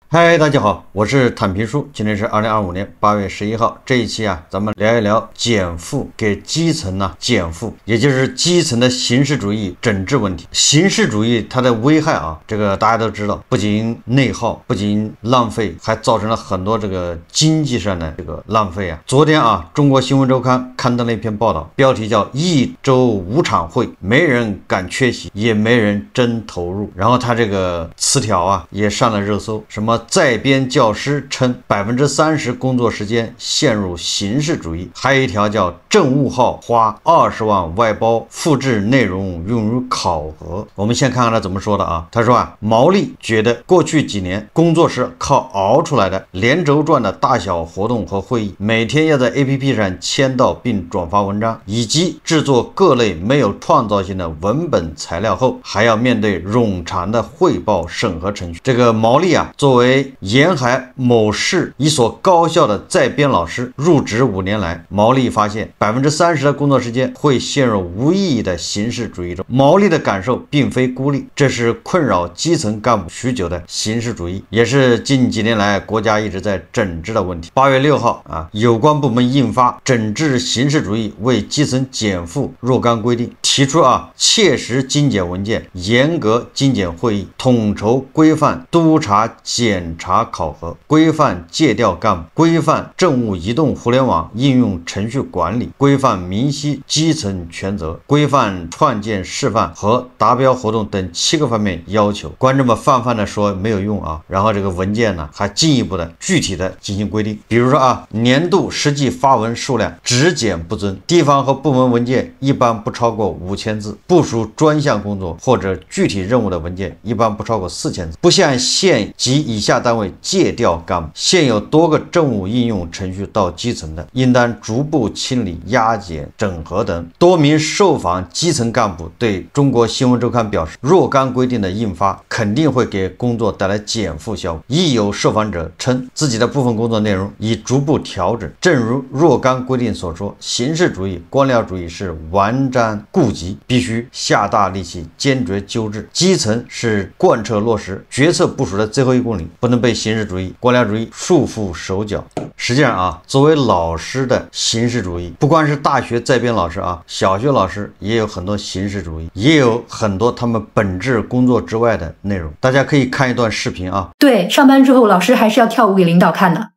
嗨，大家好，我是坦平叔。今天是2025年8月11号。这一期咱们聊一聊减负给基层减负，也就是基层的形式主义整治问题。形式主义它的危害这个大家都知道，不仅内耗，不仅浪费，还造成了很多这个经济上的这个浪费昨天中国新闻周刊刊登了一篇报道，标题叫1周5场会，没人敢缺席，也没人真投入。然后他这个词条也上了热搜，什么在编教师称30%工作时间陷入形式主义，还有一条叫政务号花20万外包复制内容用于考核。我们先看看他怎么说的他说毛利觉得过去几年工作是靠熬出来的，连轴转的大小活动和会议，每天要在 APP 上签到并转发文章，以及制作各类没有创造性的文本材料后，还要面对冗长的汇报审核程序。这个毛利作为沿海某市一所高校的在编老师，入职5年来，毛利发现30%的工作时间会陷入无意义的形式主义中。毛利的感受并非孤立，这是困扰基层干部许久的形式主义，也是近几年来国家一直在整治的问题。8月6号有关部门印发《整治形式主义为基层减负若干规定》，提出切实精简文件，严格精简会议，统筹规范督查检查考核，规范借调干部，规范政务移动互联网应用程序管理，规范明晰基层权责，规范创建示范和达标活动等7个方面要求。光这么泛泛的说没有用然后这个文件还进一步的具体的进行规定，比如说年度实际发文数量只减不增，地方和部门文件一般不超过5000字，部署专项工作或者具体任务的文件一般不超过4000字，不向县及以下单位借调干部，现有多个政务应用程序到基层的，应当逐步清理、压减、整合等。多名受访基层干部对中国新闻周刊表示，若干规定的印发肯定会给工作带来减负效果。亦有受访者称，自己的部分工作内容已逐步调整。正如若干规定所说，形式主义、官僚主义是顽瘴痼疾，必须下大力气坚决纠治。基层是贯彻落实决策部署的最后1公里，不能被形式主义、官僚主义束缚手脚。实际上作为老师的形式主义，不光是大学在编老师小学老师也有很多形式主义，也有很多他们本质工作之外的内容。大家可以看一段视频对，上班之后老师还是要跳舞给领导看的。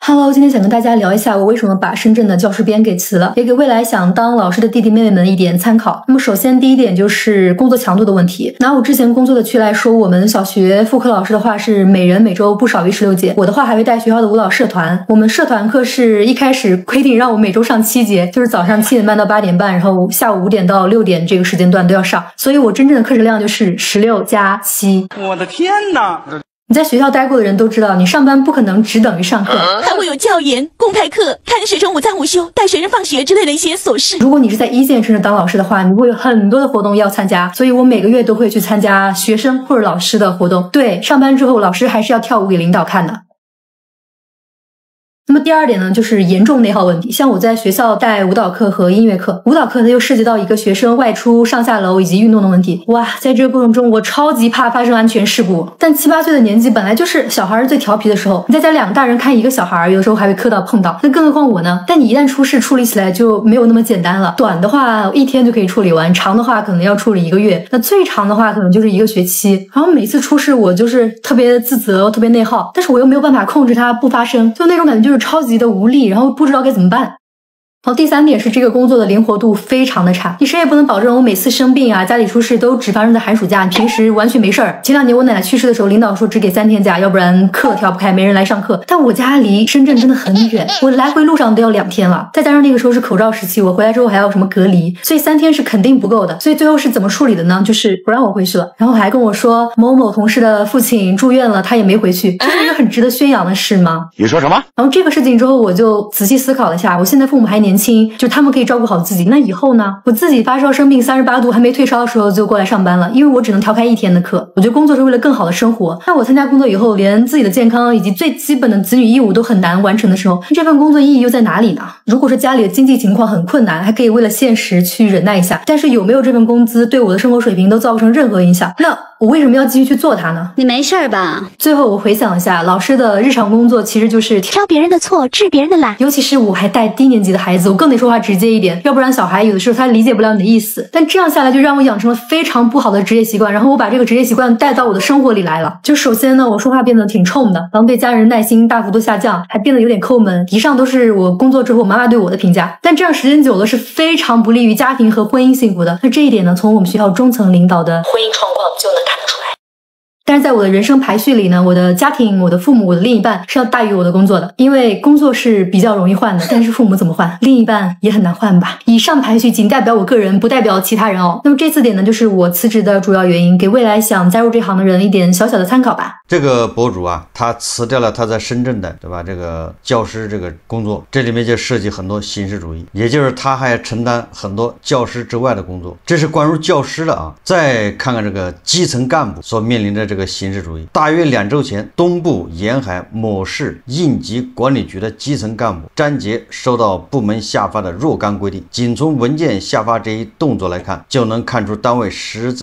Hello， 今天想跟大家聊一下我为什么把深圳的教师编给辞了，也给未来想当老师的弟弟妹妹们一点参考。那么首先第一点就是工作强度的问题。拿我之前工作的区来说，我们小学副科老师的话是每人每周不少于16节，我的话还会带学校的舞蹈社团。我们社团课是一开始规定让我每周上7节，就是早上7点半到8点半，然后下午5点到6点这个时间段都要上，所以我真正的课时量就是16加7。我的天哪！你在学校待过的人都知道，你上班不可能只等于上课，还会有教研、公开课、看学生午餐午休、带学生放学之类的一些琐事。如果你是在1线城市当老师的话，你会有很多的活动要参加，所以我每个月都会去参加学生或者老师的活动。对，上班之后老师还是要跳舞给领导看的。那么第二点呢，就是严重内耗问题。像我在学校带舞蹈课和音乐课，舞蹈课它又涉及到一个学生外出上下楼以及运动的问题。哇，在这个过程中我超级怕发生安全事故。但7、8岁的年纪本来就是小孩最调皮的时候，你再加2个大人看一个小孩，有的时候还会磕到碰到，那更何况我呢？但你一旦出事，处理起来就没有那么简单了。短的话1天就可以处理完，长的话可能要处理1个月，那最长的话可能就是1个学期。然后每次出事我就是特别自责，特别内耗，但是我又没有办法控制它不发生，就那种感觉就是超级的无力，然后不知道该怎么办。好，第3点是这个工作的灵活度非常的差，你谁也不能保证我每次生病家里出事都只发生在寒暑假，你平时完全没事儿。前2年我奶奶去世的时候，领导说只给3天假，要不然课调不开，没人来上课。但我家离深圳真的很远，我来回路上都要2天了，再加上那个时候是口罩时期，我回来之后还要什么隔离，所以3天是肯定不够的。所以最后是怎么处理的呢？就是不让我回去了，然后还跟我说某某同事的父亲住院了，他也没回去，这是一个很值得宣扬的事吗？你说什么？然后这个事情之后，我就仔细思考了一下，我现在父母还年年轻，就他们可以照顾好自己。那以后呢？我自己发烧生病38度还没退烧的时候就过来上班了，因为我只能调开1天的课。我觉得工作是为了更好的生活。那我参加工作以后，连自己的健康以及最基本的子女义务都很难完成的时候，这份工作意义又在哪里呢？如果说家里的经济情况很困难，还可以为了现实去忍耐一下，但是有没有这份工资对我的生活水平都造不成任何影响，那我为什么要继续去做它呢？你没事吧？最后我回想一下，老师的日常工作其实就是挑别人的错，治别人的懒。尤其是我还带低年级的孩子，我更得说话直接一点，要不然小孩有的时候他理解不了你的意思。但这样下来就让我养成了非常不好的职业习惯，然后我把这个职业习惯带到我的生活里来了。就首先呢，我说话变得挺冲的，然后对家人耐心大幅度下降，还变得有点抠门。以上都是我工作之后我妈妈对我的评价，但这样时间久了是非常不利于家庭和婚姻幸福的。那这一点呢，从我们学校中层领导的婚姻状况就能看得出来。但是在我的人生排序里呢，我的家庭、我的父母、我的另一半是要大于我的工作的，因为工作是比较容易换的，但是父母怎么换，另一半也很难换吧。以上排序仅代表我个人，不代表其他人哦。那么这4点呢，就是我辞职的主要原因，给未来想加入这行的人一点小小的参考吧。这个博主啊，他辞掉了他在深圳的，对吧？这个教师这个工作，这里面就涉及很多形式主义，也就是他还承担很多教师之外的工作，这是关于教师的啊。再看看这个基层干部所面临的这个形式主义。大约2周前，东部沿海某市应急管理局的基层干部张杰收到部门下发的若干规定，仅从文件下发这一动作来看，就能看出单位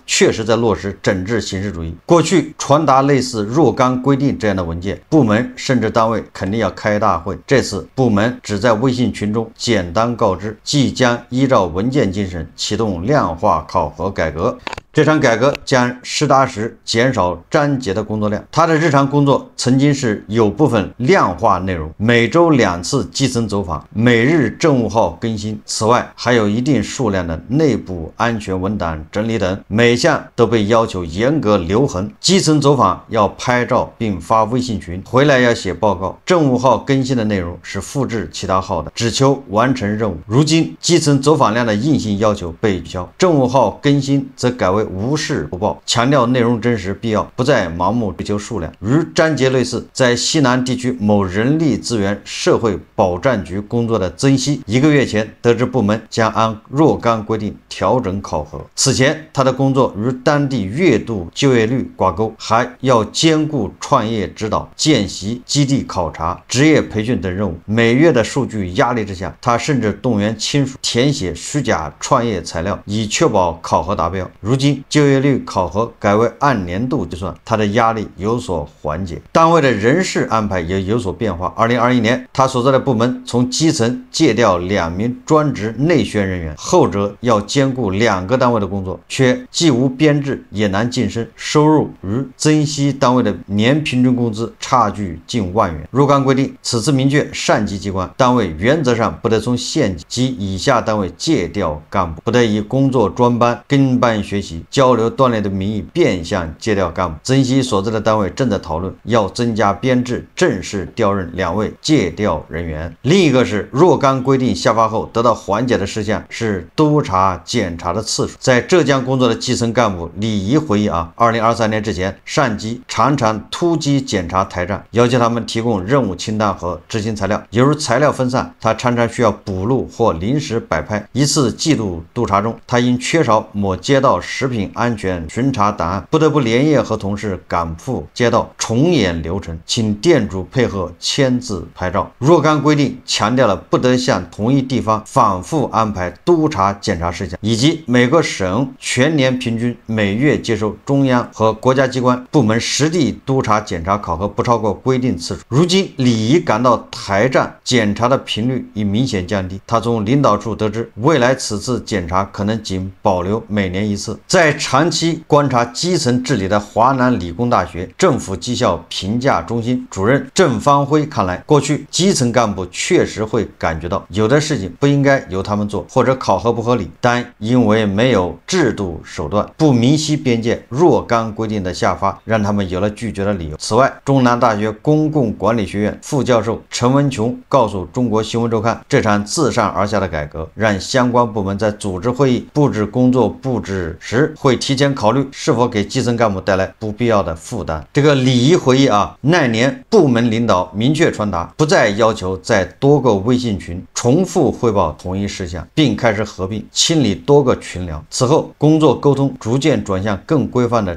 确实在落实整治形式主义。过去传达类似若干规定这样的文件，部门甚至单位肯定要开大会，这次部门只在微信群中简单告知，即将依照文件精神启动量化考核改革。这场改革将实打实减少张杰的工作量。他的日常工作曾经是有部分量化内容，每周2次基层走访，每日政务号更新。此外，还有一定数量的内部安全文档整理等，每项都被要求严格留痕。基层走访要拍照并发微信群，回来要写报告。政务号更新的内容是复制其他号的，只求完成任务。如今，基层走访量的硬性要求被取消，政务号更新则改为无视不报，强调内容真实必要，不再盲目追求数量。与张杰类似，在西南地区某人力资源社会保障局工作的曾希，1个月前得知部门将按若干规定调整考核。此前，他的工作与当地月度就业率挂钩，还要兼顾创业指导、见习、基地考察、职业培训等任务。每月的数据压力之下，他甚至动员亲属填写虚假创业材料，以确保考核达标。如今就业率考核改为按年度计算，他的压力有所缓解，单位的人事安排也有所变化。2021年，他所在的部门从基层借调2名专职内宣人员，后者要兼顾2个单位的工作，却既无编制也难晋升，收入与曾希单位的年平均工资差距近万元。若干规定，此次明确上级机关单位原则上不得从县级及以下单位借调干部，不得以工作专班、跟班学习、交流锻炼的名义变相借调干部。曾希所在的单位正在讨论要增加编制，正式调任2位借调人员。另一个是若干规定下发后得到缓解的事项是督查检查的次数。在浙江工作的基层干部李怡回忆2023年之前，上级常常突击检查台站，要求他们提供任务清单和执行材料，由于材料分散，他常常需要补录或临时摆拍。一次季度督查中，他因缺少某街道食品安全巡查档案，不得不连夜和同事赶赴街道重演流程，请店主配合签字拍照。若干规定强调了不得向同一地方反复安排督查检查事项，以及每个省全年平均每月接受中央和国家机关部门实地督查检查考核不超过规定次数。如今李怡感到台站检查的频率已明显降低，他从领导处得知，未来此次检查可能仅保留每年1次。在长期观察基层治理的华南理工大学政府绩效评价中心主任郑方辉看来，过去基层干部确实会感觉到有的事情不应该由他们做，或者考核不合理，但因为没有制度手段，不明晰边界，若干规定的下发让他们有了拒绝的理由。此外，中南大学公共管理学院副教授陈文琼告诉中国新闻周刊，这场自上而下的改革让相关部门在组织会议、布置工作布置时时会提前考虑是否给基层干部带来不必要的负担。这个礼仪会议啊，那年部门领导明确传达，不再要求在多个微信群重复汇报同一事项，并开始合并清理多个群聊。此后，工作沟通逐渐转向更规范的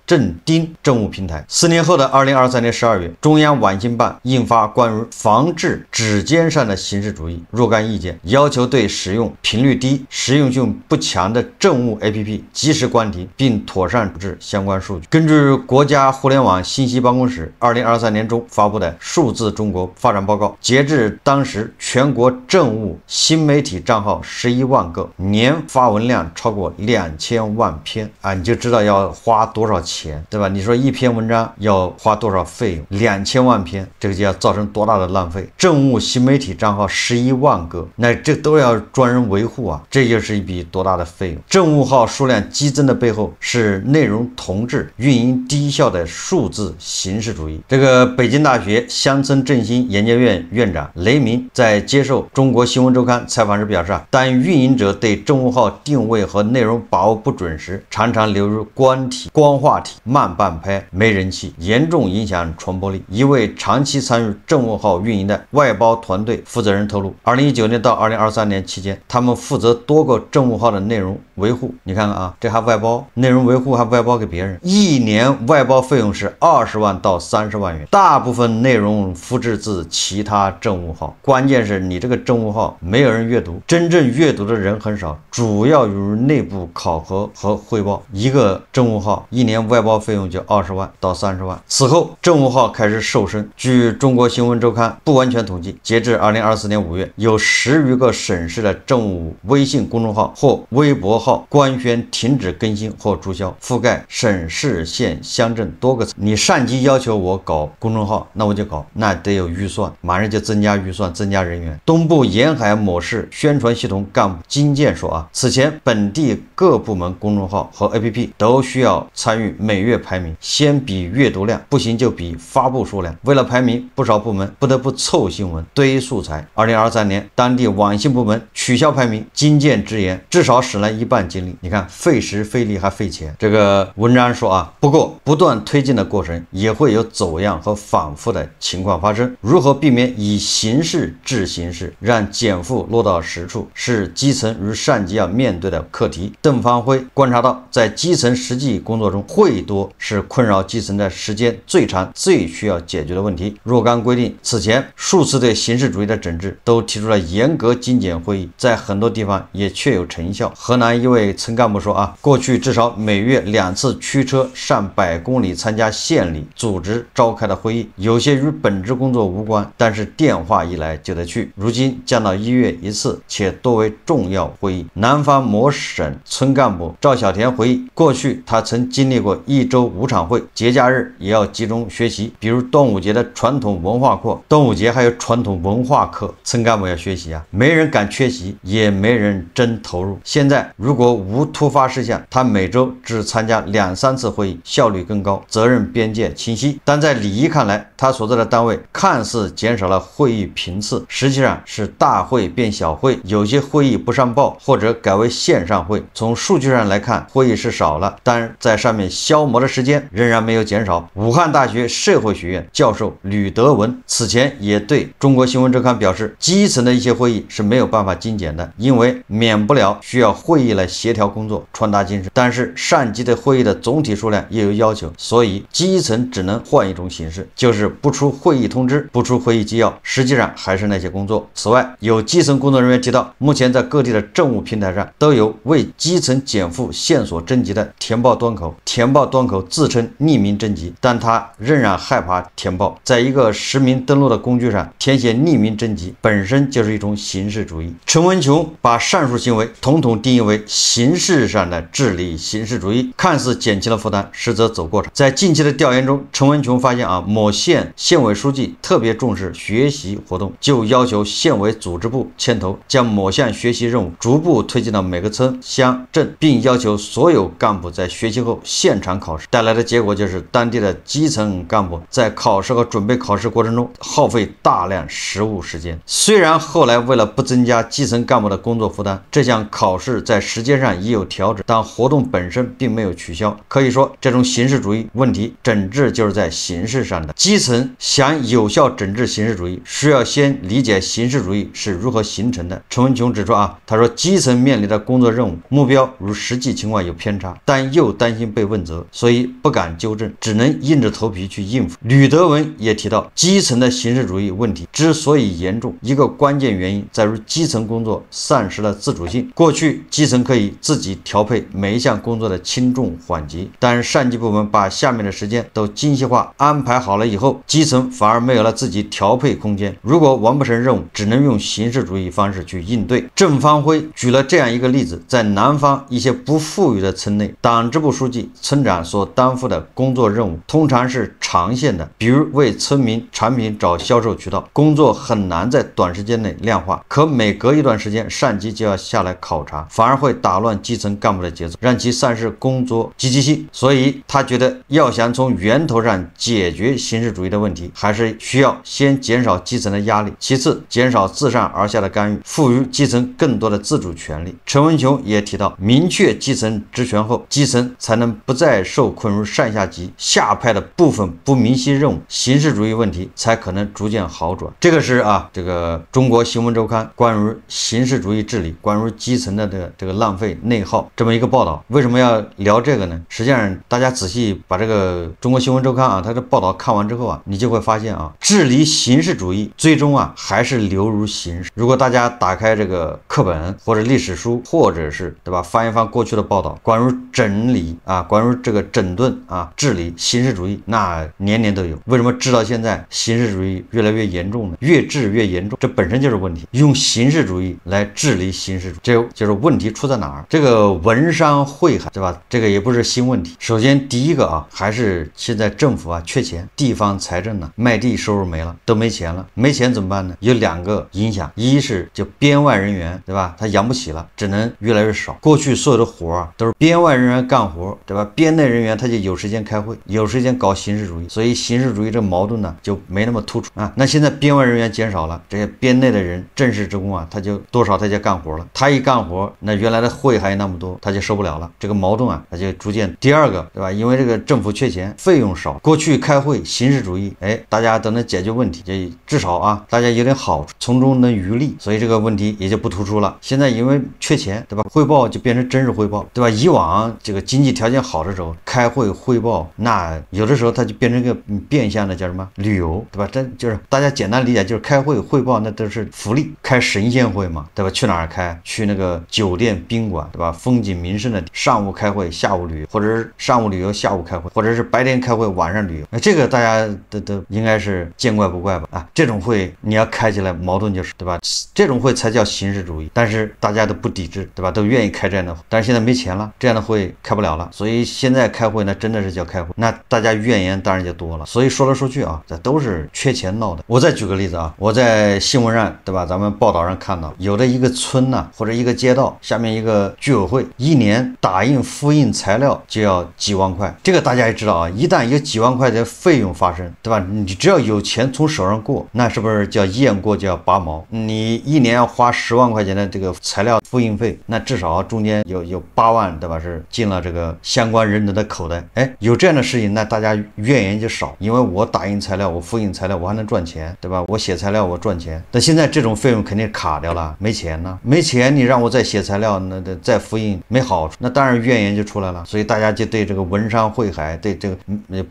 镇丁政务平台。4年后的2023年12月，中央晚信办印发关于防治指尖上的形式主义若干意见，要求对使用频率低、实用性不强的政务 APP 及时关停，并妥善处置相关数据。根据国家互联网信息办公室2023年中发布的数字中国发展报告，截至当时，全国政务新媒体账号11万个，年发文量超过2000万篇啊，你就知道要花多少钱，对吧？你说一篇文章要花多少费用？2000万篇，这个就要造成多大的浪费？政务新媒体账号11万个，那这都要专人维护啊，这就是一笔多大的费用？政务号数量激增的背后是内容同质、运营低效的数字形式主义。这个北京大学乡村振兴研究院院长雷鸣在接受中国新闻周刊采访时表示啊，当运营者对政务号定位和内容把握不准时，常常流入光话题、慢半拍、没人气，严重影响传播力。一位长期参与政务号运营的外包团队负责人透露，2019年到2023年期间，他们负责多个政务号的内容维护。你看看啊，这还外包内容维护，还外包给别人，一年外包费用是20万到30万元，大部分内容复制自其他政务号。关键是你这个政务号没有人阅读，真正阅读的人很少，主要由内部考核和汇报。一个政务号一年外包费用就20万到30万。此后，政务号开始瘦身。据中国新闻周刊不完全统计，截至2024年5月，有10余个省市的政务微信公众号或微博号官宣停止更新或注销，覆盖省市县乡镇多个层。你上级要求我搞公众号，那我就搞，那得有预算，马上就增加预算，增加人员。东部沿海某市宣传系统干部金建说啊，此前本地各部门公众号和 APP 都需要参与每月排名，先比阅读量，不行就比发布数量。为了排名，不少部门不得不凑新闻、堆素材。2023年，当地网信部门取消排名，金建直言，至少省了一半精力。你看，费时费力还费钱。这个文章说啊，不过不断推进的过程也会有走样和反复的情况发生。如何避免以形式治形式，让减负落到实处，是基层与上级要面对的课题。邓方辉观察到，在基层实际工作中，会多是困扰基层的时间最长、最需要解决的问题。若干规定此前数次对形式主义的整治都提出了严格精简会议，在很多地方也确有成效。河南一位村干部说啊，过去至少每月2次驱车上100公里参加县里组织召开的会议，有些与本职工作无关，但是电话一来就得去，如今降到1月1次，且多为重要会议。南方某省村干部赵小田回忆，过去他曾经历过1周5场会，节假日也要集中学习，比如端午节的传统文化课，端午节还有传统文化课，村干部要学习啊，没人敢缺席，也没人真投入。现在如果无突发事项，他每周只参加2、3次会议，效率更高，责任边界清晰。但在礼仪看来，他所在的单位看似减少了会议频次，实际上是大会变小会，有些会议不上报或者改为线上会。从数据上来看，会议是少了，但在上面消磨的时间仍然没有减少。武汉大学社会学院教授吕德文此前也对中国新闻周刊表示，基层的一些会议是没有办法精简的，因为免不了需要会议来协调工作、传达精神，但是上级对会议的总体数量也有要求，所以基层只能换一种形式，就是不出会议通知，不出会议纪要，实际上还是那些工作。此外，有基层工作人员提到，目前在各地的政务平台上都有为基层减负线索征集的填报端口，填报端口自称匿名征集，但他仍然害怕填报。在一个实名登录的工具上填写匿名征集，本身就是一种形式主义。陈文琼把上述行为统统定义为形式上的治理形式主义，看似减轻了负担，实则走过场。在近期的调研中，陈文琼发现啊，某县委书记特别重视学习活动，就要求县委组织部牵头，将某项学习任务逐步推进到每个村乡镇，并要求所有干部在学习后现场考试。带来的结果就是当地的基层干部在考试和准备考试过程中耗费大量实务时间。虽然后来为了不增加基层干部的工作负担，这项考试在时间上也有调整，但活动本身并没有取消。可以说，这种形式主义问题整治就是在形式上的。基层想有效整治形式主义，需要先理解形式主义是如何形成的。陈文琼指出他说基层面临的工作任务目标与实际情况有偏差，但又担心被问责，所以不敢纠正，只能硬着头皮去应付。吕德文也提到，基层的形式主义问题之所以严重，一个关键原因在于基层工作丧失了自主性。过去基层可以自己调配每一项工作的轻重缓急，但是上级部门把下面的时间都精细化安排好了以后，基层反而没有了自己调配空间。如果完不成任务，只能用形式主义方式去应对。郑方辉举了这样一个例子，在南方一些不富裕的村内，党支部书记、村长所担负的工作任务通常是长线的，比如为村民产品找销售渠道，工作很难在短时间内量化，可每隔一段时间上级就要下来考察，反而会打乱基层干部的节奏，让其丧失工作积极性。所以他觉得要想从源头上解决形式主义的问题，还是需要先减少基层的压力，其次减少自上而下的干预，赋予基层更多的自主权利。陈文琼也提到，明确基层职权后，基层才能不再受困于上下级下派的部分不明晰任务，形式主义问题才可能逐渐好转。这个是这个中国新闻周刊关于形式主义治理、关于基层的这个浪费内耗这么一个报道。为什么要聊这个呢？实际上大家仔细把这个中国新闻周刊它的报道看完之后你就会发现治理形式主义最终还是流入形式。如果大家打开这个课本或者历史书，或者是对吧翻一翻过去的报道，关于整理关于这个整顿治理形式主义，那年年都有。为什么治到现在形式主义越来越严重呢？越治越严重，这本身就是问题。用形式主义来治理形式主义，这就是问题出在哪儿？这个文商会海，对吧？这个也不是新问题。首先第一个还是现在政府缺钱，地方财政卖地收入没了，都没钱了，没钱怎么办呢？有两个影响，一是就编外人员，对吧？他养不起了，只能越来越少。过去所有的活都是编外人员干活，对吧？编内人员他就有时间开会，有时间搞形式主义，所以形式主义这矛盾就没那么突出那现在编外人员减少了，这些编内的人正式职工他就多少他就干活了，他一干活，那原来的会还有那么多，他就受不了了，这个矛盾他就逐渐。第二个，对吧？因为这个政府缺钱，费用少，过去开会形式主义，大家都能解决问题，就至少大家有点好处，从中能渔利，所以这个问题也就不突出了。现在因为缺钱，对吧？汇报就变成真实汇报，对吧？以往这个经济条件好的时候，开会汇报，那有的时候它就变成一个变相的叫什么旅游，对吧？这就是大家简单理解，就是开会汇报那都是福利，开神仙会嘛，对吧？去哪儿开？去那个酒店宾馆，对吧？风景名胜的，上午开会，下午旅游，或者是上午旅游，下午开会，或者是白天开会，晚上旅游。这个大家都应该是见怪不怪吧？这种会你要开起来矛盾就是，对吧？这种会才叫形式主义，但是大家都不抵制，对吧？都愿意开这样的会，但是现在没钱了，这样的会开不了了，所以现在开会那真的是叫开会，那大家怨言当然就多了。所以说来说去这都是缺钱闹的。我再举个例子我在新闻上，对吧？咱们报道上看到，有的一个村或者一个街道下面一个居委会，一年打印复印材料就要几万块。这个大家也知道一旦有几万块的费用发生，对吧？你只要有钱从手上过，那是不是叫验过就要拔毛？你一年要花10万块钱的这个材料复印费，那至少中间有8万，对吧？是进了这个相关人的口袋。有这样的事情，那大家怨言就少，因为我打印材料，我复印材料，我还能赚钱，对吧？我写材料我赚钱。但现在这种费用肯定卡掉了，没钱呢，没钱你让我再写材料，那再复印没好处，那当然怨言就出来了。所以大家就对这个文商会海，对这个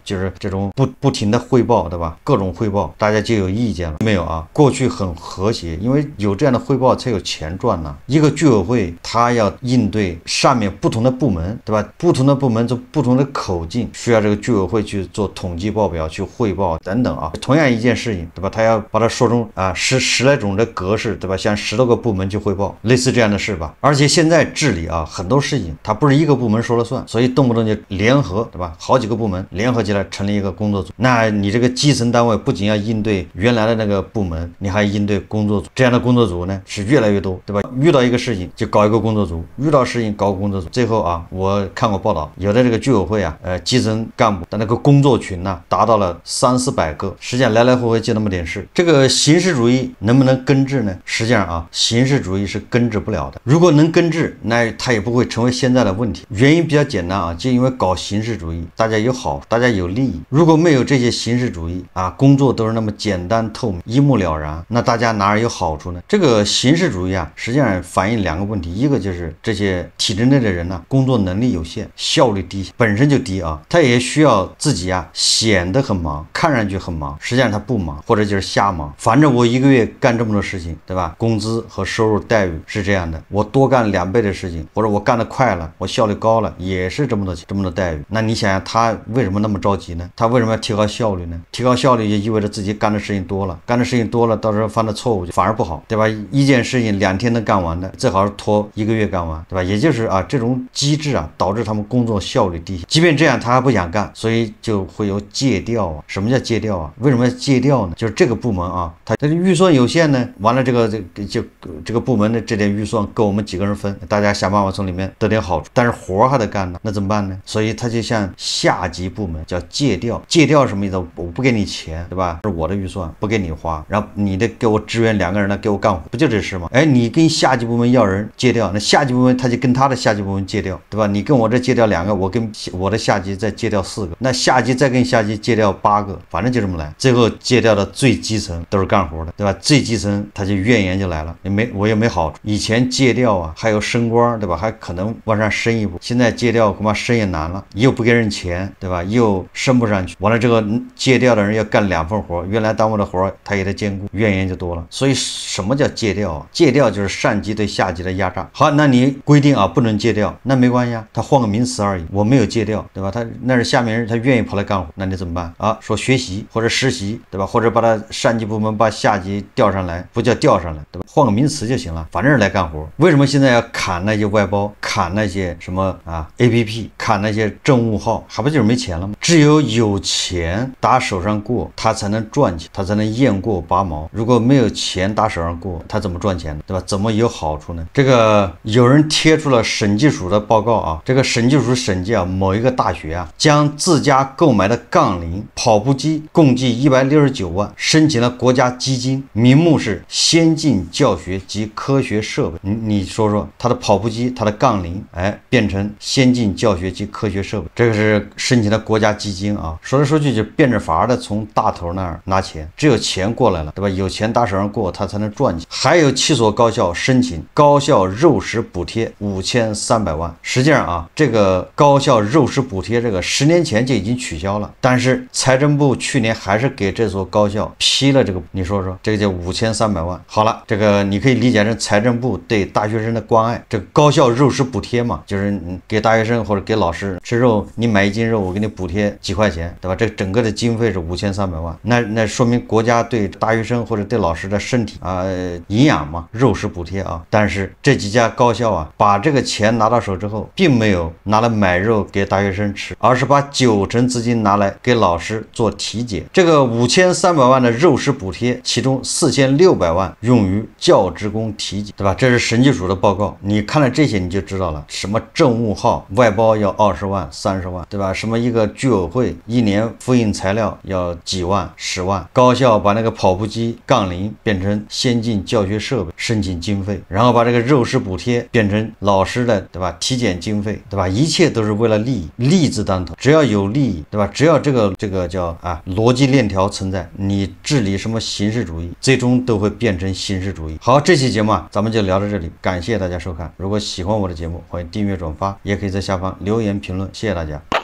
就是这种不停的汇报，对吧？各种汇报，大家就有意见了。没有过去很和谐，因为有这样的汇报才有钱赚呢。一个居委会他要应对上面不同的部门，对吧？不同的部门做不同的口径，需要这个居委会去做统计报表，去汇报等等同样一件事情，对吧？他要把它说成十来种的格式，对吧？像10多个部门去汇报，类似这样的事吧。而且现在治理很多事情它不是一个部门说了算，所以动不动就联合，对吧？好几个部门联合起来成立一个工作组。那你这个基层单位不仅要应对原来的那个部门，你还应对工作组，这样的工作组呢是越来越多，对吧？遇到一个事情就搞一个工作组，遇到事情搞个工作组，最后我看过报道，有的这个居委会基层干部的那个工作群达到了300-400个，实际上来来回回就那么点事。这个形式主义能不能根治呢？实际上形式主义是根治不了的。如果能根治，那它也不会会成为现在的问题。原因比较简单啊，就因为搞形式主义，大家有好，大家有利益。如果没有这些形式主义啊，工作都是那么简单透明、一目了然，那大家哪儿有好处呢？这个形式主义啊，实际上反映两个问题，一个就是这些体制内的人呢，工作能力有限，效率低，本身就低啊，他也需要自己啊显得很忙，看上去很忙，实际上他不忙，或者就是瞎忙。反正我一个月干这么多事情，对吧？工资和收入待遇是这样的，我多干2倍的事情，或者我干得快了，我效率高了，也是这么多待遇。那你想想，他为什么那么着急呢？他为什么要提高效率呢？提高效率就意味着自己干的事情多了，干的事情多了，到时候犯的错误就反而不好，对吧？一件事情2天能干完的，最好是拖1个月干完，对吧？也就是啊，这种机制啊，导致他们工作效率低。即便这样，他还不想干，所以就会有借调啊。什么叫借调啊？为什么要借调呢？就是这个部门啊，它的预算有限呢，完了这个部门的这点预算够我们几个人分，大家想办法从里面得点好处，但是活还得干呢，那怎么办呢？所以他就像下级部门叫借调。借调什么意思？我不给你钱，对吧？是我的预算不给你花，然后你得给我支援2个人来给我干活，不就这事吗？哎，你跟下级部门要人借调，那下级部门他就跟他的下级部门借调，对吧？你跟我这借调2个，我跟我的下级再借调4个，那下级再跟下级借调8个，反正就这么来。最后借调的最基层都是干活的，对吧？最基层他就怨言就来了，我也没好处。以前借调啊，还有升官，对吧？还可能往上升一步。现在借调恐怕升也难了，又不给人钱，对吧？又升不上去。完了，这个借调的人要干2份活，原来耽误的活他也得兼顾，怨言就多了。所以什么叫借调啊？借调就是上级对下级的压榨。好，那你规定啊不能借调，那没关系啊，他换个名词而已。我没有借调，对吧？他那是下面人，他愿意跑来干活，那你怎么办啊？说学习或者实习，对吧？或者把他上级部门把下级调上来，不叫调上来，对吧？换个名词就行了，反正是来干活。为什么现在要砍那些外包，砍那些什么啊 APP， 砍那些政务号，还不就是没钱了吗？只有钱打手上过，他才能赚钱，他才能雁过拔毛。如果没有钱打手上过，他怎么赚钱呢？对吧？怎么有好处呢？这个有人贴出了审计署的报告啊，这个审计署审计啊，某一个大学啊，将自家购买的杠铃、跑步机共计169万，申请了国家基金，名目是先进教学及科学设备。你说说，他的跑步机、他的杠铃，哎，变成先进教学及科学设备，这个是申请的国家基金啊。说来说去就变着法的从大头那儿拿钱，只有钱过来了，对吧？有钱打手上过，他才能赚钱。还有7所高校申请高校肉食补贴5300万。实际上啊，这个高校肉食补贴这个10年前就已经取消了，但是财政部去年还是给这所高校批了这个，你说说，这个叫5300万。好了，这个你可以理解成财政部对大学生的关爱。这个高校肉食补贴嘛，就是给大学生或者给老师吃肉，你买1斤肉，我给你补贴几块钱，对吧？这整个的经费是5300万，那说明国家对大学生或者对老师的身体啊营养嘛，肉食补贴啊。但是这几家高校啊，把这个钱拿到手之后，并没有拿来买肉给大学生吃，而是把90%资金拿来给老师做体检。这个5300万的肉食补贴，其中4600万用于教职工体检，对吧？这是审计署的报告。你看了这些你就知道了，什么政务号外包要20万、30万，对吧？什么一个居委会1年复印材料要几万、10万，高校把那个跑步机、杠铃变成先进教学设备，申请经费，然后把这个肉食补贴变成老师的，对吧？体检经费，对吧？一切都是为了利益，利字当头。只要有利益，对吧？只要这个叫啊逻辑链条存在，你治理什么形式主义，最终都会变成形式主义。好，这期节目啊，咱们就聊到这里，感谢大家收看。如果喜欢我的节目，欢迎订阅转发，也可以在下方留言评论，谢谢大家。